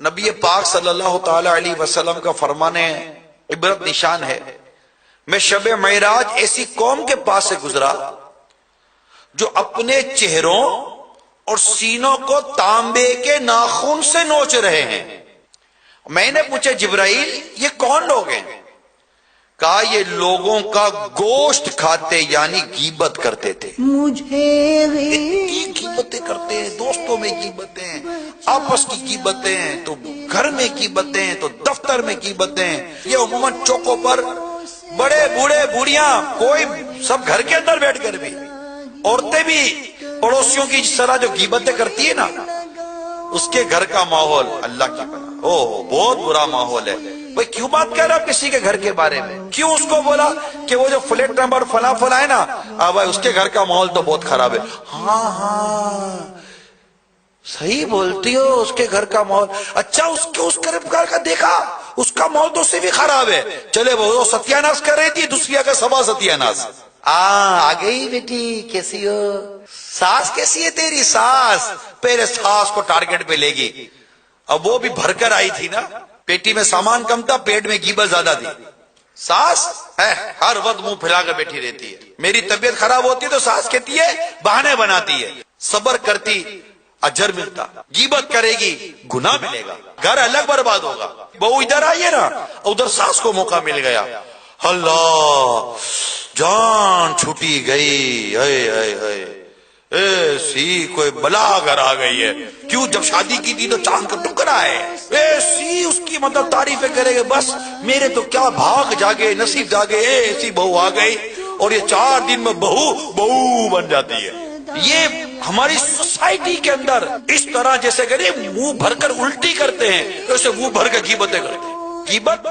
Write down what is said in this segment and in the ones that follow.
نبی پاک صلی اللہ تعالی علیہ وسلم کا فرمان عبرت نشان ہے، میں شب معراج ایسی قوم کے پاس سے گزرا جو اپنے چہروں اور سینوں کو تانبے کے ناخن سے نوچ رہے ہیں۔ میں نے پوچھا جبرائیل یہ کون لوگ ہیں؟ کہا یہ لوگوں کا گوشت کھاتے یعنی غیبت کرتے تھے۔ اتنی غیبتیں کرتے ہیں، دوستوں میں غیبتیں ہیں، آپس کی غیبتیں ہیں، تو گھر میں غیبتیں ہیں، تو دفتر میں غیبتیں ہیں۔ یہ عموماً چوکوں پر بڑے بوڑھے بوڑھیاں کوئی سب گھر کے اندر بیٹھ کر بھی، عورتیں بھی پڑوسیوں کی جس طرح جو غیبتیں کرتی ہے نا، اس کے گھر کا ماحول اللہ کی پناہ بہت برا ماحول ہے۔ بھئی کیوں بات کر رہا کسی کے گھر کے بارے میں؟ کیوں اس کو بولا کہ وہ جو فلیٹ نمبر فلاں فلاں ہے نا، بھائی اس کے گھر کا ماحول تو بہت خراب ہے۔ ہاں صحیح بولتی ہو، اس کے گھر کا ماحول اچھا، اس گھر کا دیکھا اس کا ماحول تو اس سے بھی خراب ہے، چلے وہ ستیہ ناش کر رہی تھی، دوسری کا سبا ستیہ ناش۔ آ گئی بیٹی، کیسی ہو؟ ساس کیسی ہے تیری ساس؟ پہلے ساس کو ٹارگٹ پہ لے گی، اب وہ بھی بھر کر آئی تھی نا، پیٹی میں سامان کم تھا، پیٹ میں غیبت زیادہ تھی۔ ساس ہر وقت منہ پھیلا کر بیٹھی رہتی ہے، میری طبیعت خراب ہوتی ہے تو ساس کہتی ہے بہانے بناتی ہے، صبر کرتی اجر ملتا، غیبت کرے گی گناہ ملے گا، گھر الگ برباد ہوگا۔ بہو ادھر آئیے نا، ادھر ساس کو موقع مل گیا، اللہ جان چھوٹی گئی، ایسی کوئی بلا گھر آ گئی ہے۔ کیوں؟ جب شادی کی تھی تو چاند کا ٹکڑا ہے، ایسی اس کی مطلب تعریفیں کرے گے، بس میرے تو کیا بھاگ جاگے، نصیب جاگے، ایسی بہو آ گئی، اور یہ 4 دن میں بہو بن جاتی ہے۔ یہ ہماری سوسائٹی کے اندر اس طرح جیسے کہ منہ بھر کر الٹی کرتے ہیں، ایسے منہ بھر کر غیبتیں کرتے ہیں۔ غیبت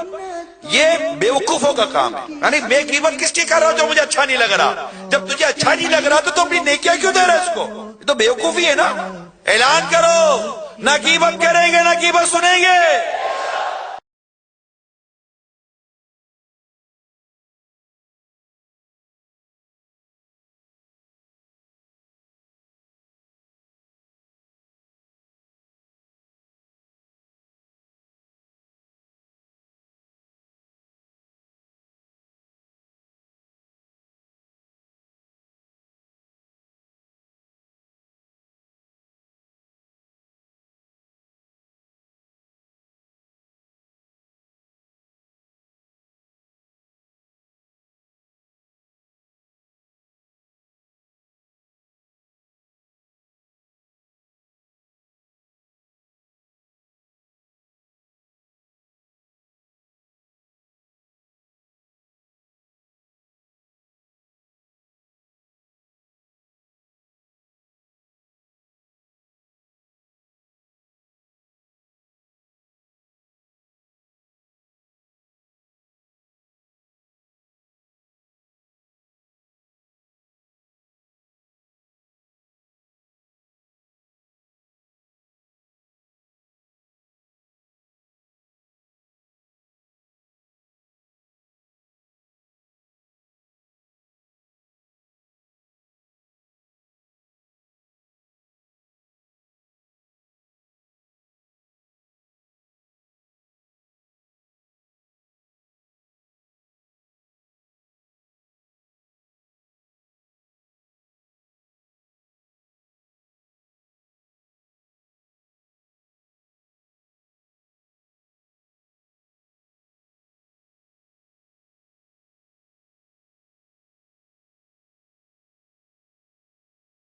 یہ بیوقوفوں کا کام ہے، یعنی میں غیبت کس کی کر رہا ہوں؟ جو مجھے اچھا نہیں لگ رہا۔ جب تجھے اچھا نہیں لگ رہا تو اپنی نیکیاں کیوں دے رہا ہے اس کو؟ یہ تو بیوقوفی ہے نا۔ اعلان کرو، نہ غیبت کریں گے نہ غیبت سنیں گے۔